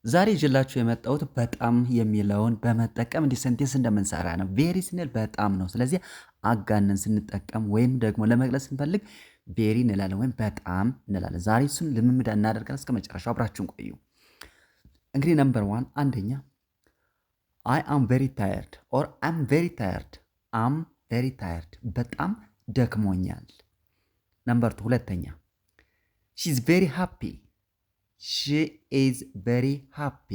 ዛሬ ይዤላችሁ የመጣሁት በጣም የሚለውን በመጠቀም እንዲህ ሴንቴንስ እንደምንሰራ ነው። ቬሪ ስንል በጣም ነው። ስለዚህ አጋነን ስንጠቀም ወይም ደግሞ ለመግለጽ ስንፈልግ ቬሪ እንላለን ወይም በጣም እንላለን። ዛሬ እሱን ልምምድ እናደርጋለን። እስከ መጨረሻው አብራችሁን ቆዩ። እንግዲህ ነምበር ዋን አንደኛ አይ አም ቬሪ ታየርድ ኦር አም ቬሪ ታየርድ አም ቬሪ ታየርድ በጣም ደክሞኛል። ነምበር ቱ ሁለተኛ ሺ ኢዝ ቬሪ ሃፒ ሺ ኢዝ ቬሪ ሃፒ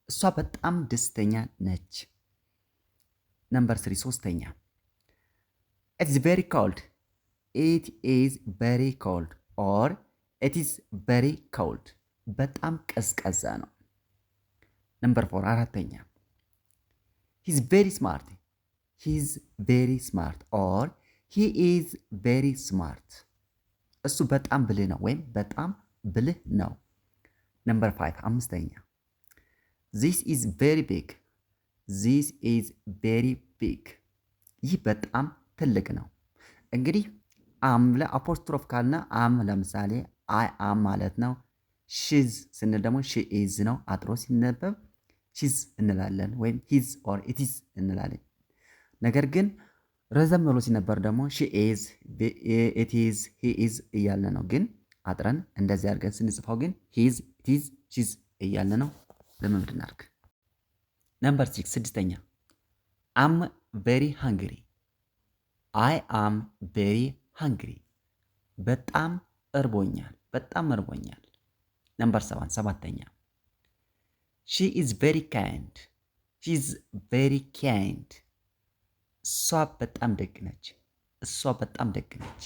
እሷ በጣም ደስተኛ ነች። ነምበር ስሪ ሶስተኛ ኢት ኢዝ ቬሪ ኮልድ ኢት ኢዝ ቬሪ ኮልድ ኦር ኢት ኢዝ ቬሪ ኮልድ በጣም ቀዝቃዛ ነው። ነምበር ፎር አራተኛ ሂ ኢዝ ቬሪ ስማርት ሂ ኢዝ ቬሪ ስማርት ኦር ሂ ኢዝ ቬሪ ስማርት እሱ በጣም ብልህ ነው ወይም በጣም ብልህ ነው። ነምበር ፋይቭ አምስተኛ ዚስ ኢዝ ቬሪ ቢግ ዚስ ኢዝ ቬሪ ቢግ ይህ በጣም ትልቅ ነው። እንግዲህ አም ለአፖስትሮፍ ካልነ አም ለምሳሌ አይ አም ማለት ነው። ሺዝ ስንል ደግሞ ሺ ኢዝ ነው። አጥሮ ሲነበብ ሺዝ እንላለን ወይም ሂዝ ኦር ኢቲዝ እንላለን። ነገር ግን ረዘም ብሎ ሲነበር ደግሞ ሺ ኢዝ ኢቲዝ ሂ ኢዝ እያለ ነው። ግን አጥረን እንደዚህ አድርገን ስንጽፈው ግን ሂዝ ኢቲዝ ሺዝ እያለ ነው። ልምምድ እናድርግ። ነምበር ሲክስ ስድስተኛ አም ቬሪ ሃንግሪ አይ አም ቬሪ ሃንግሪ በጣም እርቦኛል በጣም እርቦኛል። ነምበር ሰባን ሰባተኛ ሺ ኢዝ ቬሪ ካይንድ ሺ ኢዝ ቬሪ ካይንድ እሷ በጣም ደግ ነች እሷ በጣም ደግ ነች።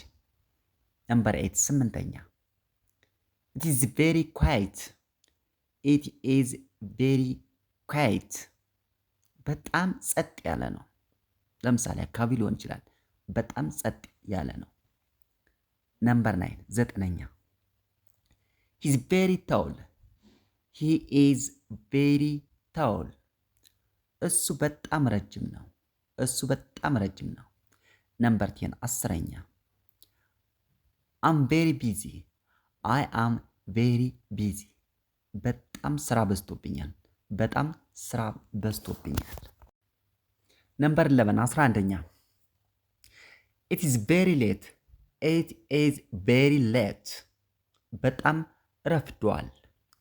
ነምበር ኤይት ስምንተኛ ኢት ኢዝ ቬሪ ኳይት ኢት ኢዝ ቬሪ ኳይት በጣም ጸጥ ያለ ነው። ለምሳሌ አካባቢ ሊሆን ይችላል። በጣም ጸጥ ያለ ነው። ነምበር ናይን ዘጠነኛ ሂ ኢዝ ቬሪ ታውል ሂ ኢዝ ቬሪ ታውል እሱ በጣም ረጅም ነው እሱ በጣም ረጅም ነው። ነምበር ቴን አስረኛ አም ቬሪ ቢዚ አይ አም ቬሪ ቢዚ በጣም ስራ በዝቶብኛል በጣም ስራ በዝቶብኛል። ነምበር 11 11ኛ ኢት ኢዝ ቬሪ ሌት ኢት ኢዝ ቬሪ ሌት በጣም ረፍዷል።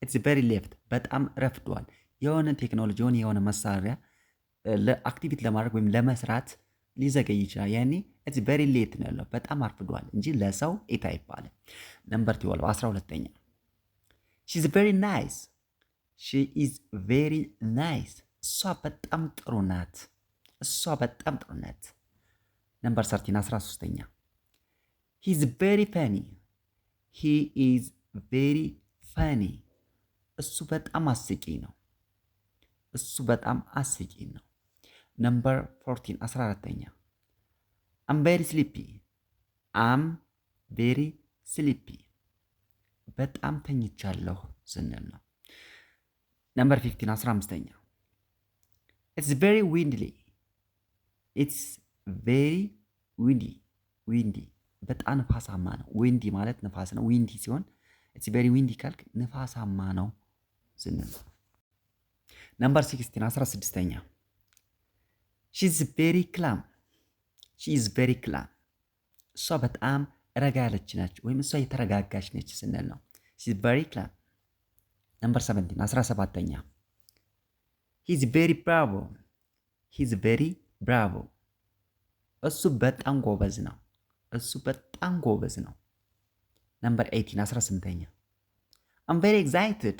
ኢትስ ቬሪ ሌት በጣም ረፍዷል። የሆነ ቴክኖሎጂውን የሆነ መሳሪያ ለአክቲቪቲ ለማድረግ ወይም ለመስራት ሊዘገይ ይችላል። ያኔ ኢትስ ቬሪ ሌት ነው ያለው በጣም አርፍዷል እንጂ ለሰው ኢት አይባልም። ነምበር 12 12ኛ ሺ ኢዝ ቬሪ ናይስ ሺ ኢዝ ቬሪ ናይስ እሷ በጣም ጥሩ ናት እሷ በጣም ጥሩ ናት። ነምበር 13 13ኛ ሂ ኢዝ ቬሪ ፈኒ ሂ ኢዝ ቬሪ ፈኒ እሱ በጣም አስቂ ነው እሱ በጣም አስቂ ነው። ነምበር 14 14ኛ አም ቬሪ ስሊፒ አም ቬሪ ስሊፒ በጣም ተኝቻለሁ ስንል ነው። ነምበር 15 15ኛ ኢትስ ቬሪ ዊንድሊ ኢትስ ቬሪ ዊንዲ ዊንዲ በጣም ንፋሳማ ነው። ዊንዲ ማለት ንፋስ ነው። ዊንዲ ሲሆን ኢትስ ቬሪ ዊንዲ ካልክ ንፋሳማ ነው ስንል ነው። ነምበር 16 16ኛ ሺ ኢዝ ቬሪ ክላም ሺ ኢዝ ቬሪ ክላም እሷ በጣም ረጋ ያለች ነች ወይም እሷ የተረጋጋች ነች ስንል ነው። ሺ ኢዝ ቬሪ ክላም። ነምበር 17 17ኛ ሂ ኢዝ ቬሪ ብራቮ ሂ ኢዝ ቬሪ ብራቮ እሱ በጣም ጎበዝ ነው እሱ በጣም ጎበዝ ነው። ነምበር 18 18ኛ አም ቬሪ ኤግዛይትድ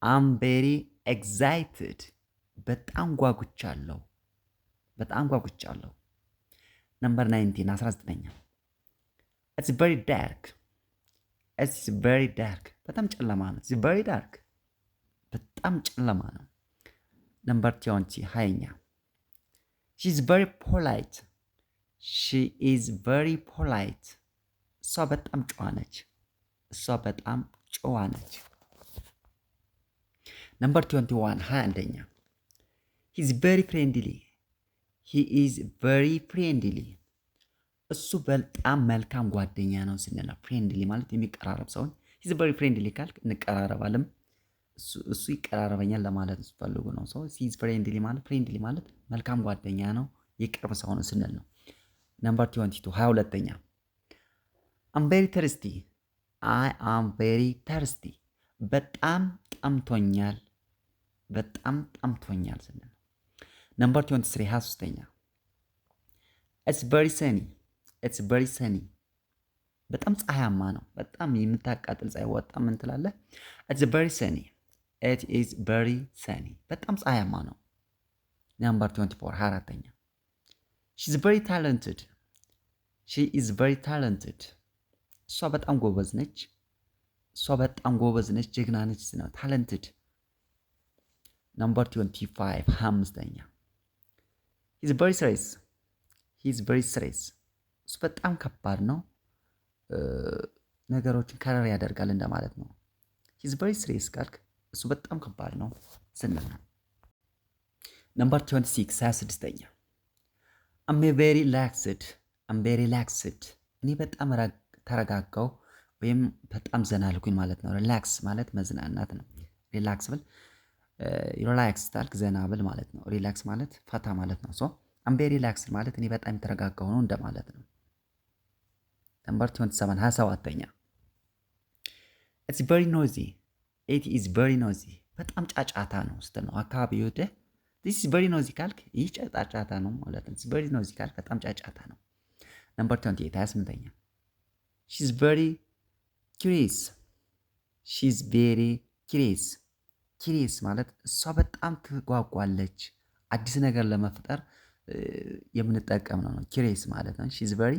አም ቬሪ ኤግዛይትድ በጣም ጓጉቻለሁ በጣም ጓጉቻለሁ። ነምበር 19 19ኛ ኢትስ ቬሪ ዳርክ ኢትስ ቬሪ ዳርክ በጣም ጨለማ ነው። ኢትስ ቬሪ ዳርክ በጣም ጨለማ ነው። ነምበር 20 20ኛ ሺ ኢዝ ቬሪ ፖላይት ሺ ኢዝ ቬሪ ፖላይት እሷ በጣም ጨዋ ነች እሷ በጣም ጨዋ ነች። ነምበር 21 21ኛ ሂ ኢዝ ቬሪ ፍሬንድሊ ሂ ኢዝ ቬሪ ፍሬንድሊ እሱ በጣም መልካም ጓደኛ ነው ስንል ፍሬንድሊ ማለት የሚቀራረብ ሰውን ሂዝ ቨሪ ፍሬንድሊ ካልክ እንቀራረባለን እሱ ይቀራረበኛል ለማለት ስትፈልጉ ነው። ሰው ሂዝ ፍሬንድሊ ማለት መልካም ጓደኛ ነው፣ የቅርብ ሰው ነው ስንል ነው። ነምበር 22 22ኛ አም ቬሪ ተርስቲ አይ አም ቬሪ ተርስቲ በጣም ጠምቶኛል፣ በጣም ጠምቶኛል ስንል ነው። ነምበር 23 23ኛ ኢትስ ቬሪ ሰኒ በጣም ፀሐያማ ነው። በጣም የምታቃጥል ፀሐይ ወጣ ምን ትላለህ? ኢትስ ቬሪ ሰኒ ኢት ኢዝ ቬሪ ሰኒ በጣም ፀሐያማ ነው። ነምበር 24 24ኛ ሺ ኢዝ ቬሪ ታለንትድ እሷ በጣም ጎበዝ ነች፣ ጀግና ነች ነው ታለንትድ። ነምበር 25 25ኛ ሂዝ ቬሪ ሲሪየስ እሱ በጣም ከባድ ነው፣ ነገሮችን ከረር ያደርጋል እንደማለት ነው። ሂዝ ቬሪ ሲሪየስ ካልክ እሱ በጣም ከባድ ነው ስንል ነው። ነምበር 26 26ኛ አም ቬሪ ሪላክስድ እኔ በጣም ተረጋጋው ወይም በጣም ዘና አልኩኝ ማለት ነው። ሪላክስ ማለት መዝናናት ነው። ሪላክስ ታልክ ዘና ብል ማለት ነው። ሪላክስ ማለት ፈታ ማለት ነው። ሶ አም ቬሪ ሪላክስድ ማለት እኔ በጣም የተረጋጋው ነው እንደማለት ነው። ነምበር 27 27ኛ ኢት ኢዝ ቬሪ ኖዚ በጣም ጫጫታ ነው ስትል ነው። አካባቢ ወደህ ዲስ ኢዝ ቬሪ ኖዚ ካልክ ይህ ጫጫታ ነው ማለት ነው። ኢትስ ቬሪ ኖዚ ካልክ በጣም ጫጫታ ነው። ነምበር 28 28ኛ ሺ ኢዝ ቬሪ ኪሪየስ ማለት እሷ በጣም ትጓጓለች። አዲስ ነገር ለመፍጠር የምንጠቀም ነው ኪሪየስ ማለት ነው። ሺ ኢዝ ቬሪ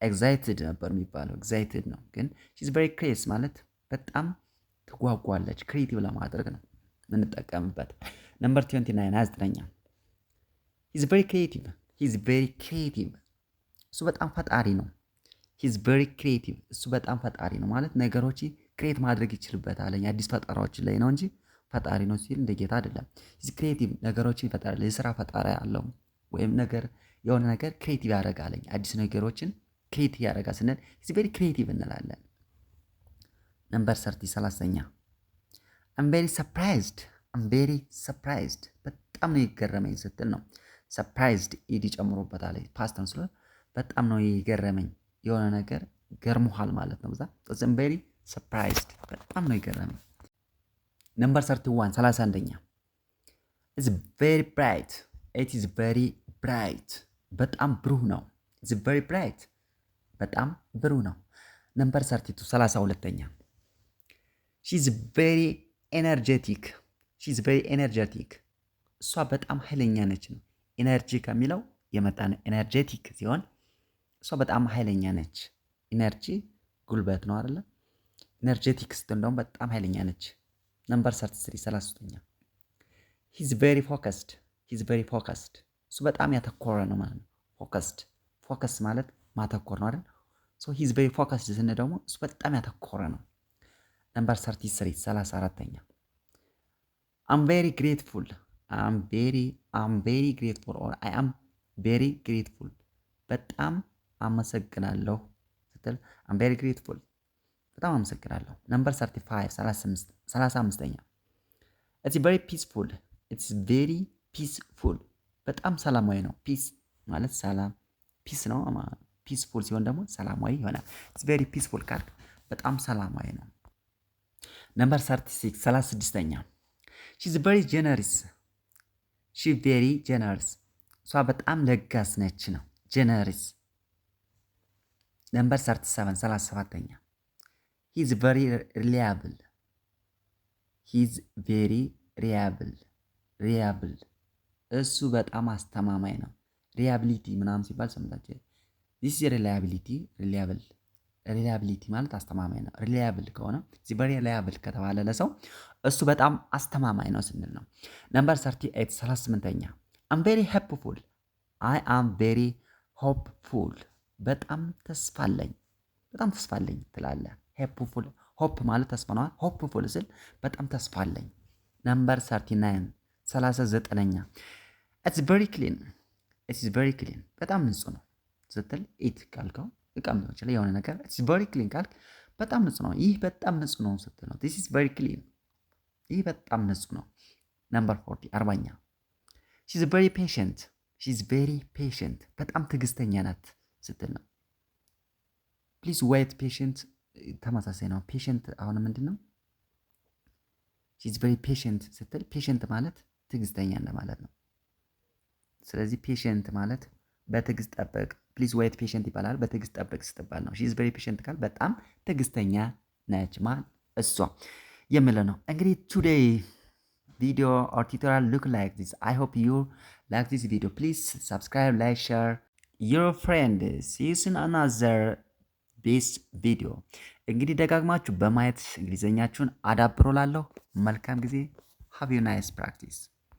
ኤግዛይትድ ነበር የሚባለው ኤግዛይትድ ነው፣ ግን ሺ ኢዝ ቬሪ ኪሪየስ ማለት በጣም ትጓጓለች። ክሬቲቭ ለማድረግ ነው የምንጠቀምበት። ነምበር 29 29ኛ ሂዝ ቬሪ ክሬቲቭ እሱ በጣም ፈጣሪ ነው። ሂዝ ቬሪ ክሬቲቭ እሱ በጣም ፈጣሪ ነው ማለት ነገሮች ክሬት ማድረግ ይችልበታል አዲስ ፈጠራዎች ላይ ነው እንጂ ፈጣሪ ነው ሲል እንደ ጌታ አይደለም። ሂዝ ክሬቲቭ ነገሮችን ይፈጠራል፣ የስራ ፈጣሪ አለው ወይም የሆነ ነገር ክሬቲቭ ያደርጋል፣ አዲስ ነገሮችን ክሬቲቭ ያደርጋል ስንል ሂዝ ቬሪ ክሬቲቭ እንላለን። ነምበር 30ኛ አም ቬሪ ሰርፕራይዝድ በጣም ነው የገረመኝ ስትል ነው። ሰርፕራይዝድ ኢዲ ጨምሮበታል ፓስት ነው ስለሆነ በጣም ነው የገረመኝ የሆነ ነገር ገርሞሃል ማለት ነው። አም ቬሪ ሰርፕራይዝድ በጣም ነው የገረመኝ። ነምበር 31 31ኛ ኢዝ ቬሪ ብራይት በጣም ብሩህ ነው። ኢዝ ቬሪ ብራይት በጣም ብሩህ ነው። ነምበር 32 32ኛ ሺ ኢዝ ቬሪ ኤነርጀቲክ እሷ በጣም ኃይለኛ ነች ነው። ኤነርጂ ከሚለው የመጣ ነው። ኤነርጀቲክ ሲሆን እሷ በጣም ኃይለኛ ነች። ኢነርጂ ጉልበት ነው አይደለ? ኤነርጀቲክ ስትሆን ደግሞ በጣም ኃይለኛ ነች። ነምበር 33 33ኛ ሂዝ ቬሪ ፎከስድ እሱ በጣም ያተኮረ ነው ማለት ነው። ፎከስ ማለት ማተኮር ነው አይደል? ሶ ሂዝ ቬሪ ፎከስድ ስንል ደግሞ እሱ በጣም ያተኮረ ነው። ነምበር 33 34ኛ አም ቬሪ ግሬትፉል ኦር አይ አም ቬሪ ግሬትፉል በጣም አመሰግናለሁ ስትል አም ቬሪ ግሬትፉል በጣም አመሰግናለሁ። ነምበር 35 35ኛ ኢትስ ቬሪ ፒስፉል በጣም ሰላማዊ ነው። ፒስ ማለት ሰላም ፒስ ነው። ፒስፉል ሲሆን ደግሞ ሰላማዊ ይሆናል። ኢትስ ቬሪ ፒስፉል ካልክ በጣም ሰላማዊ ነው። ነምበር 36ኛ ሺ ቬሪ ጀነርስ እሷ በጣም ለጋስ ነች ነው። ጀነርስ። ነምበር 37ኛ ሂዝ ቬሪ ሪላያብል እሱ በጣም አስተማማኝ ነው። ሪያብሊቲ ምናምን ሲባል ሰምታችሁ ዲስ ሪላያብሊቲ ማለት አስተማማኝ ነው። ሪላያብል ከሆነ ቨሪ ሪላያብል ከተባለ ለሰው እሱ በጣም አስተማማኝ ነው ስንል ነው። ነምበር 38 38ኛ አም ቬሪ ሆፕፉል በጣም ተስፋ አለኝ ትላለህ። ሆፕ ማለት ተስፋ ነው። ሆፕፉል ስል በጣም ተስፋ አለኝ። ነምበር 39 39ኛ ኢትስ ቬሪ ክሊን በጣም ንጹህ ነው ስትል ኢት ካልከው እቃም ሊሆን ይችላል የሆነ ነገር ኢትስ ቬሪ ክሊን ካልክ በጣም ንጹህ ነው። ይህ በጣም ንጹህ ነው ስትል ነው። ዲስ ኢዝ ቬሪ ክሊን ይህ በጣም ንጹህ ነው። ነምበር 40 40ኛ ሺዝ ቬሪ ፔሽንት ሺዝ ቬሪ ፔሽንት በጣም ትዕግስተኛ ናት ስትል ነው። ፕሊዝ ዌይት ፔሽንት ተመሳሳይ ነው። ፔሽንት አሁን ምንድን ነው? ሺዝ ቬሪ ፔሽንት ስትል ፔሽንት ማለት ትዕግስተኛ እንደማለት ነው። ስለዚህ ፔሽንት ማለት በትዕግስት ጠብቅ፣ ፕሊዝ ዌይት ፔሽንት ይባላል። በትዕግስት ጠብቅ ስትባል ነው። ሺዝ ቬሪ ፔሽንት ካል በጣም ትዕግስተኛ ነች እሷ የሚለው ነው። እንግዲህ ቱዴይ video or tutorial look like this. I hope you like this video. Please subscribe, like, share your friend. See you in another best video. እንግዲህ ደጋግማችሁ በማየት እንግሊዘኛችሁን አዳብሮ ላለሁ መልካም ጊዜ. Have a nice practice.